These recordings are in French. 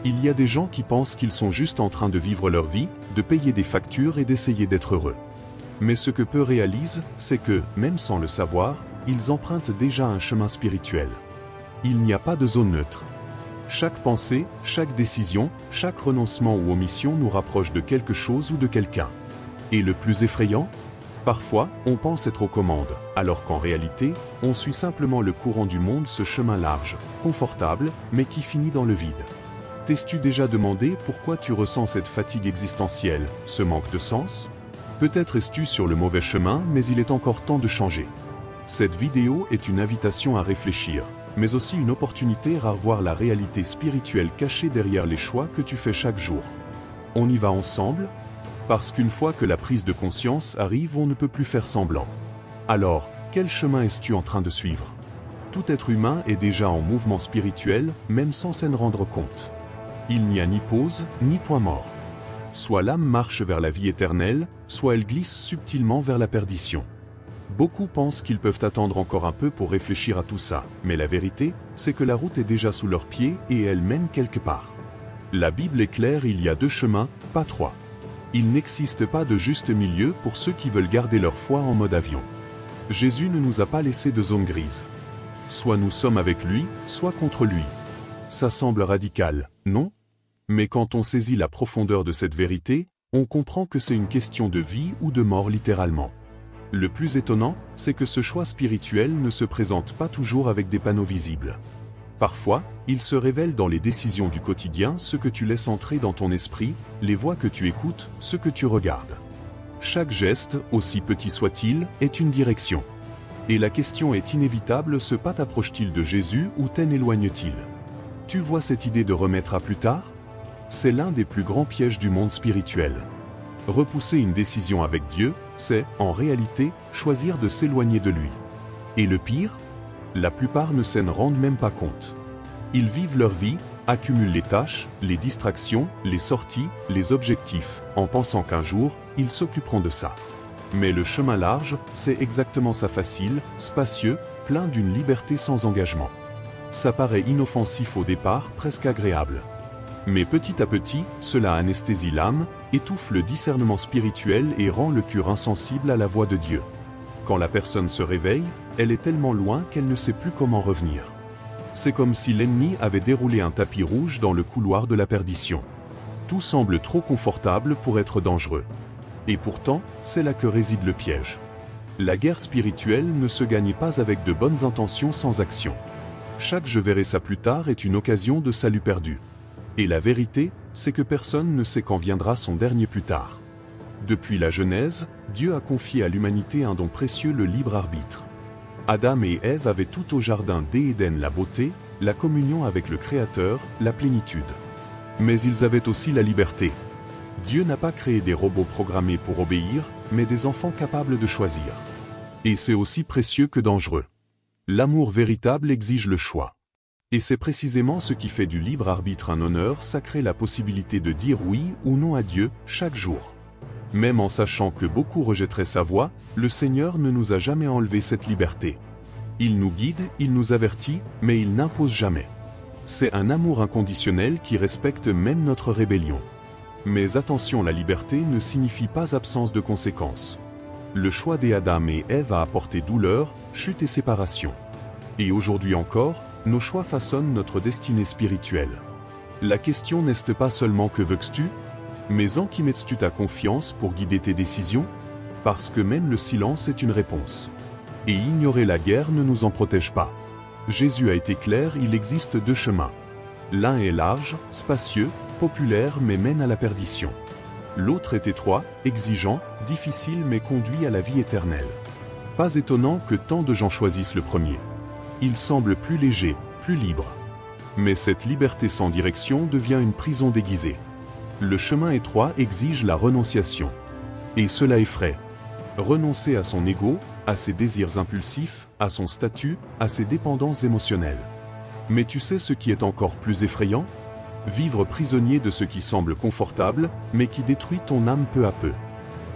Il y a des gens qui pensent qu'ils sont juste en train de vivre leur vie, de payer des factures et d'essayer d'être heureux. Mais ce que peu réalisent, c'est que, même sans le savoir, ils empruntent déjà un chemin spirituel. Il n'y a pas de zone neutre. Chaque pensée, chaque décision, chaque renoncement ou omission nous rapproche de quelque chose ou de quelqu'un. Et le plus effrayant? Parfois, on pense être aux commandes, alors qu'en réalité, on suit simplement le courant du monde, ce chemin large, confortable, mais qui finit dans le vide. T'es-tu déjà demandé pourquoi tu ressens cette fatigue existentielle, ce manque de sens? Peut-être es-tu sur le mauvais chemin, mais il est encore temps de changer. Cette vidéo est une invitation à réfléchir, mais aussi une opportunité à revoir la réalité spirituelle cachée derrière les choix que tu fais chaque jour. On y va ensemble? Parce qu'une fois que la prise de conscience arrive, on ne peut plus faire semblant. Alors, quel chemin es-tu en train de suivre? Tout être humain est déjà en mouvement spirituel, même sans s'en rendre compte. Il n'y a ni pause, ni point mort. Soit l'âme marche vers la vie éternelle, soit elle glisse subtilement vers la perdition. Beaucoup pensent qu'ils peuvent attendre encore un peu pour réfléchir à tout ça, mais la vérité, c'est que la route est déjà sous leurs pieds et elle mène quelque part. La Bible est claire, il y a deux chemins, pas trois. Il n'existe pas de juste milieu pour ceux qui veulent garder leur foi en mode avion. Jésus ne nous a pas laissé de zone grise. Soit nous sommes avec lui, soit contre lui. Ça semble radical, non? Mais quand on saisit la profondeur de cette vérité, on comprend que c'est une question de vie ou de mort littéralement. Le plus étonnant, c'est que ce choix spirituel ne se présente pas toujours avec des panneaux visibles. Parfois, il se révèle dans les décisions du quotidien, ce que tu laisses entrer dans ton esprit, les voix que tu écoutes, ce que tu regardes. Chaque geste, aussi petit soit-il, est une direction. Et la question est inévitable, ce pas t'approche-t-il de Jésus ou t'en éloigne-t-il? Tu vois cette idée de remettre à plus tard? C'est l'un des plus grands pièges du monde spirituel. Repousser une décision avec Dieu, c'est, en réalité, choisir de s'éloigner de lui. Et le pire? La plupart ne s'en rendent même pas compte. Ils vivent leur vie, accumulent les tâches, les distractions, les sorties, les objectifs, en pensant qu'un jour, ils s'occuperont de ça. Mais le chemin large, c'est exactement ça, facile, spacieux, plein d'une liberté sans engagement. Ça paraît inoffensif au départ, presque agréable. Mais petit à petit, cela anesthésie l'âme, étouffe le discernement spirituel et rend le cœur insensible à la voix de Dieu. Quand la personne se réveille, elle est tellement loin qu'elle ne sait plus comment revenir. C'est comme si l'ennemi avait déroulé un tapis rouge dans le couloir de la perdition. Tout semble trop confortable pour être dangereux. Et pourtant, c'est là que réside le piège. La guerre spirituelle ne se gagne pas avec de bonnes intentions sans action. Chaque je verrai ça plus tard est une occasion de salut perdu. Et la vérité, c'est que personne ne sait quand viendra son dernier plus tard. Depuis la Genèse, Dieu a confié à l'humanité un don précieux, le libre arbitre. Adam et Ève avaient tout au jardin d'Éden, la beauté, la communion avec le Créateur, la plénitude. Mais ils avaient aussi la liberté. Dieu n'a pas créé des robots programmés pour obéir, mais des enfants capables de choisir. Et c'est aussi précieux que dangereux. L'amour véritable exige le choix. Et c'est précisément ce qui fait du libre arbitre un honneur sacré, la possibilité de dire oui ou non à Dieu, chaque jour. Même en sachant que beaucoup rejetteraient sa voix, le Seigneur ne nous a jamais enlevé cette liberté. Il nous guide, il nous avertit, mais il n'impose jamais. C'est un amour inconditionnel qui respecte même notre rébellion. Mais attention, la liberté ne signifie pas absence de conséquences. Le choix d'Adam et Ève a apporté douleur, chute et séparation. Et aujourd'hui encore, nos choix façonnent notre destinée spirituelle. La question n'est pas seulement que veux-tu, mais en qui mets-tu ta confiance pour guider tes décisions? Parce que même le silence est une réponse. Et ignorer la guerre ne nous en protège pas. Jésus a été clair, il existe deux chemins. L'un est large, spacieux, populaire mais mène à la perdition. L'autre est étroit, exigeant, difficile mais conduit à la vie éternelle. Pas étonnant que tant de gens choisissent le premier. Il semble plus léger, plus libre. Mais cette liberté sans direction devient une prison déguisée. Le chemin étroit exige la renonciation. Et cela effraie. Renoncer à son ego, à ses désirs impulsifs, à son statut, à ses dépendances émotionnelles. Mais tu sais ce qui est encore plus effrayant? Vivre prisonnier de ce qui semble confortable, mais qui détruit ton âme peu à peu.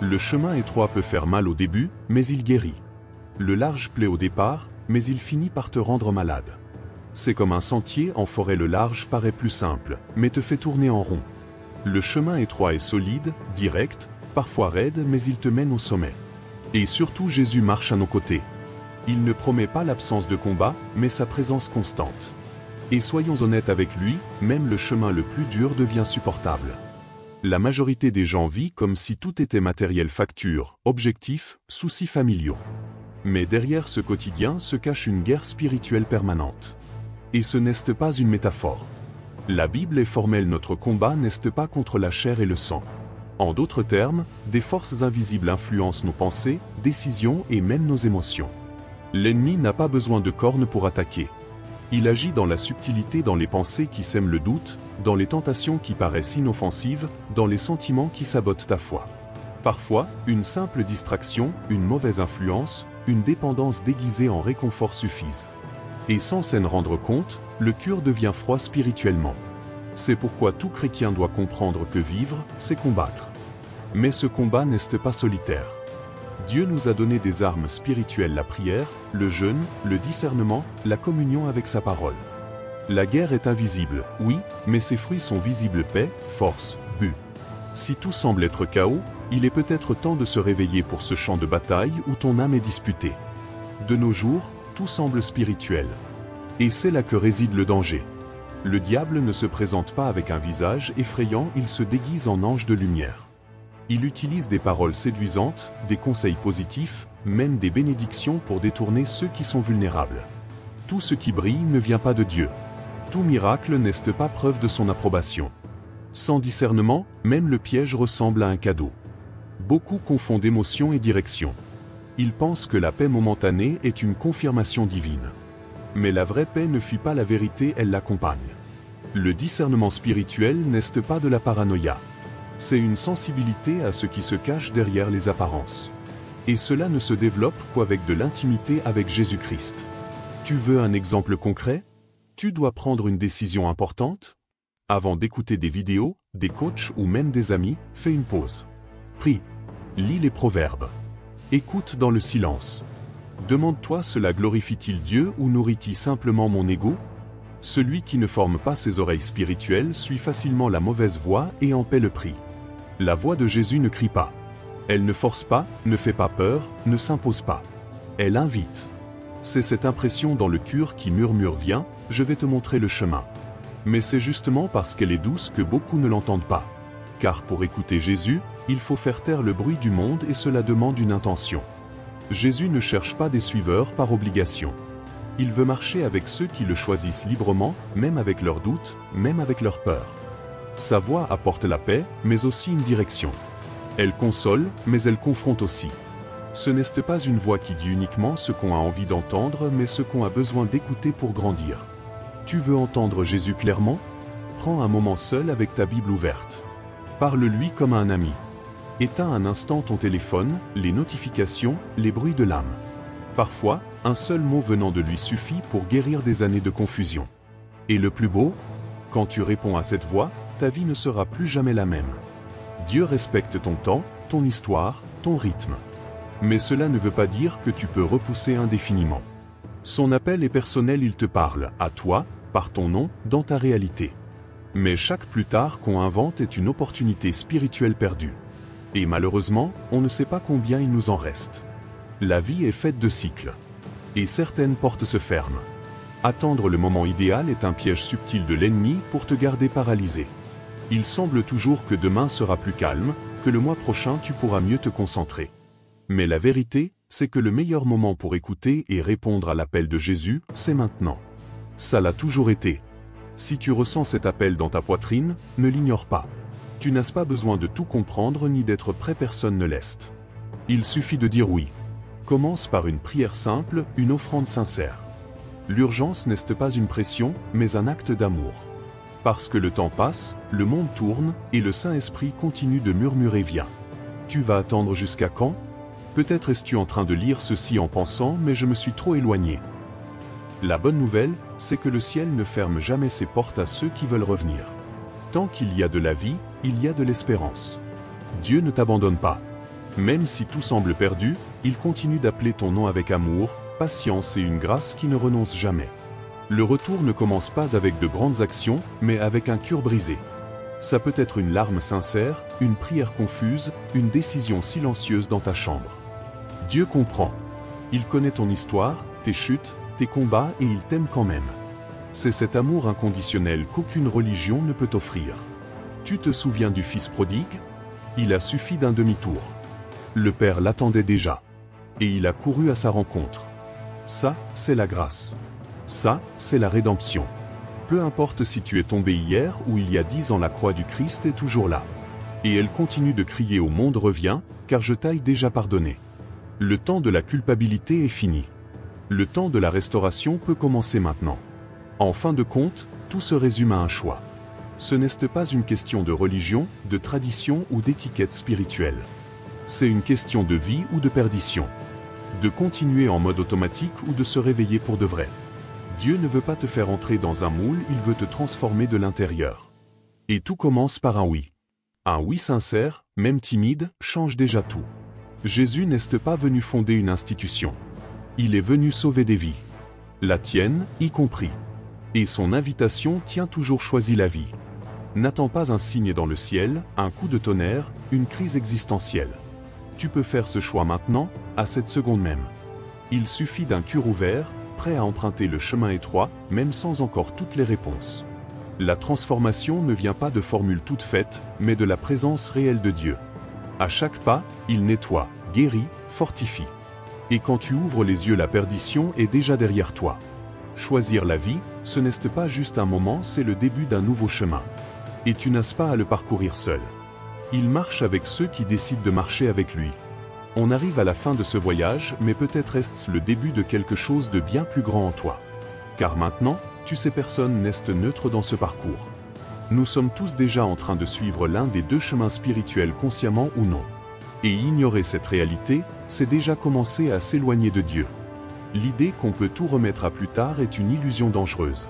Le chemin étroit peut faire mal au début, mais il guérit. Le large plaît au départ, mais il finit par te rendre malade. C'est comme un sentier en forêt, le large paraît plus simple, mais te fait tourner en rond. Le chemin étroit est solide, direct, parfois raide, mais il te mène au sommet. Et surtout, Jésus marche à nos côtés. Il ne promet pas l'absence de combat, mais sa présence constante. Et soyons honnêtes avec lui, même le chemin le plus dur devient supportable. La majorité des gens vit comme si tout était matériel, facture, objectif, soucis familiaux. Mais derrière ce quotidien se cache une guerre spirituelle permanente. Et ce n'est pas une métaphore. La Bible est formelle, notre combat n'est pas contre la chair et le sang. En d'autres termes, des forces invisibles influencent nos pensées, décisions et même nos émotions. L'ennemi n'a pas besoin de cornes pour attaquer. Il agit dans la subtilité, dans les pensées qui sèment le doute, dans les tentations qui paraissent inoffensives, dans les sentiments qui sabotent ta foi. Parfois, une simple distraction, une mauvaise influence, une dépendance déguisée en réconfort suffisent. Et sans s'en rendre compte, le cœur devient froid spirituellement. C'est pourquoi tout chrétien doit comprendre que vivre, c'est combattre. Mais ce combat n'est pas solitaire. Dieu nous a donné des armes spirituelles, la prière, le jeûne, le discernement, la communion avec sa parole. La guerre est invisible, oui, mais ses fruits sont visibles: paix, force, but. Si tout semble être chaos, il est peut-être temps de se réveiller pour ce champ de bataille où ton âme est disputée. De nos jours, tout semble spirituel. Et c'est là que réside le danger. Le diable ne se présente pas avec un visage effrayant, il se déguise en ange de lumière. Il utilise des paroles séduisantes, des conseils positifs, même des bénédictions pour détourner ceux qui sont vulnérables. Tout ce qui brille ne vient pas de Dieu. Tout miracle n'est pas preuve de son approbation. Sans discernement, même le piège ressemble à un cadeau. Beaucoup confondent émotion et direction. Ils pensent que la paix momentanée est une confirmation divine. Mais la vraie paix ne fuit pas la vérité, elle l'accompagne. Le discernement spirituel n'est pas de la paranoïa. C'est une sensibilité à ce qui se cache derrière les apparences. Et cela ne se développe qu'avec de l'intimité avec Jésus-Christ. Tu veux un exemple concret? Tu dois prendre une décision importante? Avant d'écouter des vidéos, des coachs ou même des amis, fais une pause. Prie. Lis les proverbes. Écoute dans le silence. Demande-toi, cela glorifie-t-il Dieu ou nourrit-il simplement mon ego? Celui qui ne forme pas ses oreilles spirituelles suit facilement la mauvaise voie et en paie le prix. La voix de Jésus ne crie pas. Elle ne force pas, ne fait pas peur, ne s'impose pas. Elle invite. C'est cette impression dans le cœur qui murmure: viens, je vais te montrer le chemin. Mais c'est justement parce qu'elle est douce que beaucoup ne l'entendent pas. Car pour écouter Jésus, il faut faire taire le bruit du monde et cela demande une intention. Jésus ne cherche pas des suiveurs par obligation. Il veut marcher avec ceux qui le choisissent librement, même avec leurs doutes, même avec leurs peurs. Sa voix apporte la paix, mais aussi une direction. Elle console, mais elle confronte aussi. Ce n'est pas une voix qui dit uniquement ce qu'on a envie d'entendre, mais ce qu'on a besoin d'écouter pour grandir. Tu veux entendre Jésus clairement? Prends un moment seul avec ta Bible ouverte. Parle-lui comme à un ami. Éteins un instant ton téléphone, les notifications, les bruits de l'âme. Parfois, un seul mot venant de lui suffit pour guérir des années de confusion. Et le plus beau? Quand tu réponds à cette voix, ta vie ne sera plus jamais la même. Dieu respecte ton temps, ton histoire, ton rythme. Mais cela ne veut pas dire que tu peux repousser indéfiniment. Son appel est personnel, il te parle, à toi, par ton nom, dans ta réalité. Mais chaque plus tard qu'on invente est une opportunité spirituelle perdue. Et malheureusement, on ne sait pas combien il nous en reste. La vie est faite de cycles. Et certaines portes se ferment. Attendre le moment idéal est un piège subtil de l'ennemi pour te garder paralysé. Il semble toujours que demain sera plus calme, que le mois prochain tu pourras mieux te concentrer. Mais la vérité, c'est que le meilleur moment pour écouter et répondre à l'appel de Jésus, c'est maintenant. Ça l'a toujours été. Si tu ressens cet appel dans ta poitrine, ne l'ignore pas. Tu n'as pas besoin de tout comprendre ni d'être prêt, personne ne l'est. Il suffit de dire oui. Commence par une prière simple, une offrande sincère. L'urgence n'est pas une pression, mais un acte d'amour. Parce que le temps passe, le monde tourne, et le Saint-Esprit continue de murmurer: viens. Tu vas attendre jusqu'à quand? Peut-être es-tu en train de lire ceci en pensant: mais je me suis trop éloigné. La bonne nouvelle, c'est que le ciel ne ferme jamais ses portes à ceux qui veulent revenir. Tant qu'il y a de la vie, il y a de l'espérance. Dieu ne t'abandonne pas. Même si tout semble perdu, il continue d'appeler ton nom avec amour, patience et une grâce qui ne renonce jamais. Le retour ne commence pas avec de grandes actions, mais avec un cœur brisé. Ça peut être une larme sincère, une prière confuse, une décision silencieuse dans ta chambre. Dieu comprend. Il connaît ton histoire, tes chutes, tes combats et il t'aime quand même. C'est cet amour inconditionnel qu'aucune religion ne peut offrir. Tu te souviens du fils prodigue? Il a suffi d'un demi-tour. Le Père l'attendait déjà. Et il a couru à sa rencontre. Ça, c'est la grâce. Ça, c'est la rédemption. Peu importe si tu es tombé hier ou il y a 10 ans, la croix du Christ est toujours là. Et elle continue de crier au monde: reviens, car je t'ai déjà pardonné. Le temps de la culpabilité est fini. Le temps de la restauration peut commencer maintenant. En fin de compte, tout se résume à un choix. Ce n'est pas une question de religion, de tradition ou d'étiquette spirituelle. C'est une question de vie ou de perdition. De continuer en mode automatique ou de se réveiller pour de vrai. Dieu ne veut pas te faire entrer dans un moule, il veut te transformer de l'intérieur. Et tout commence par un oui. Un oui sincère, même timide, change déjà tout. Jésus n'est pas venu fonder une institution. Il est venu sauver des vies. La tienne, y compris. Et son invitation tient toujours: choisis la vie. N'attends pas un signe dans le ciel, un coup de tonnerre, une crise existentielle. Tu peux faire ce choix maintenant, à cette seconde même. Il suffit d'un cœur ouvert, prêt à emprunter le chemin étroit, même sans encore toutes les réponses. La transformation ne vient pas de formules toutes faites, mais de la présence réelle de Dieu. À chaque pas, il nettoie, guérit, fortifie. Et quand tu ouvres les yeux, la perdition est déjà derrière toi. Choisir la vie, ce n'est pas juste un moment, c'est le début d'un nouveau chemin. Et tu n'as pas à le parcourir seul. Il marche avec ceux qui décident de marcher avec lui. On arrive à la fin de ce voyage, mais peut-être est-ce le début de quelque chose de bien plus grand en toi. Car maintenant, tu sais, personne n'est neutre dans ce parcours. Nous sommes tous déjà en train de suivre l'un des deux chemins spirituels, consciemment ou non. Et ignorer cette réalité, c'est déjà commencer à s'éloigner de Dieu. L'idée qu'on peut tout remettre à plus tard est une illusion dangereuse.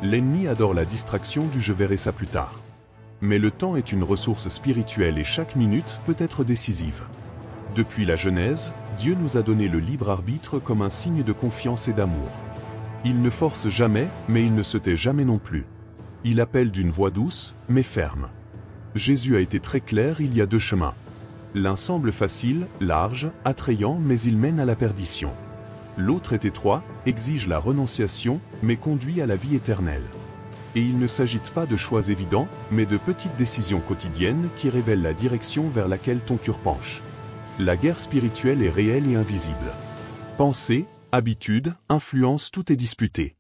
L'ennemi adore la distraction du « je verrai ça plus tard ». Mais le temps est une ressource spirituelle et chaque minute peut être décisive. Depuis la Genèse, Dieu nous a donné le libre arbitre comme un signe de confiance et d'amour. Il ne force jamais, mais il ne se tait jamais non plus. Il appelle d'une voix douce, mais ferme. Jésus a été très clair: il y a deux chemins. L'un semble facile, large, attrayant, mais il mène à la perdition. L'autre est étroit, exige la renonciation, mais conduit à la vie éternelle. Et il ne s'agit pas de choix évidents, mais de petites décisions quotidiennes qui révèlent la direction vers laquelle ton cœur penche. La guerre spirituelle est réelle et invisible. Pensée, habitude, influence, tout est disputé.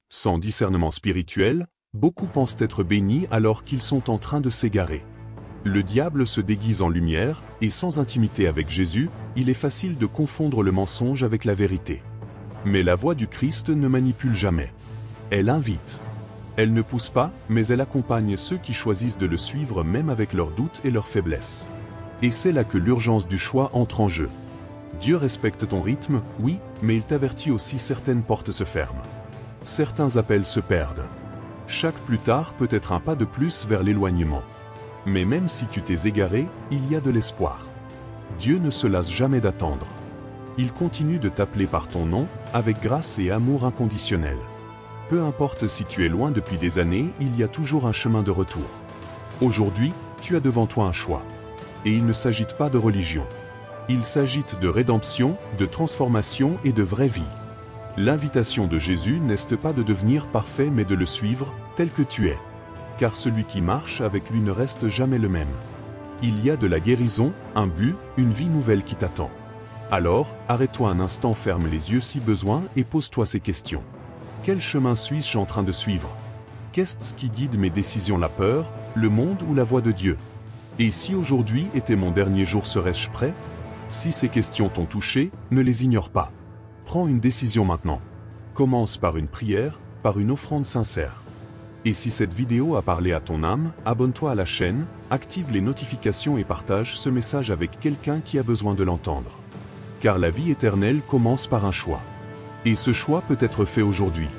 Sans discernement spirituel, beaucoup pensent être bénis alors qu'ils sont en train de s'égarer. Le diable se déguise en lumière, et sans intimité avec Jésus, il est facile de confondre le mensonge avec la vérité. Mais la voix du Christ ne manipule jamais. Elle invite. Elle ne pousse pas, mais elle accompagne ceux qui choisissent de le suivre même avec leurs doutes et leurs faiblesses. Et c'est là que l'urgence du choix entre en jeu. Dieu respecte ton rythme, oui, mais il t'avertit aussi: certaines portes se ferment. Certains appels se perdent. Chaque plus tard peut être un pas de plus vers l'éloignement. Mais même si tu t'es égaré, il y a de l'espoir. Dieu ne se lasse jamais d'attendre. Il continue de t'appeler par ton nom, avec grâce et amour inconditionnel. Peu importe si tu es loin depuis des années, il y a toujours un chemin de retour. Aujourd'hui, tu as devant toi un choix. Et il ne s'agit pas de religion. Il s'agit de rédemption, de transformation et de vraie vie. L'invitation de Jésus n'est pas de devenir parfait mais de le suivre, tel que tu es. Car celui qui marche avec lui ne reste jamais le même. Il y a de la guérison, un but, une vie nouvelle qui t'attend. Alors, arrête-toi un instant, ferme les yeux si besoin et pose-toi ces questions. Quel chemin suis-je en train de suivre? Qu'est-ce qui guide mes décisions? La peur, le monde ou la voix de Dieu? Et si aujourd'hui était mon dernier jour, serais-je prêt? Si ces questions t'ont touché, ne les ignore pas. Prends une décision maintenant. Commence par une prière, par une offrande sincère. Et si cette vidéo a parlé à ton âme, abonne-toi à la chaîne, active les notifications et partage ce message avec quelqu'un qui a besoin de l'entendre. Car la vie éternelle commence par un choix. Et ce choix peut être fait aujourd'hui.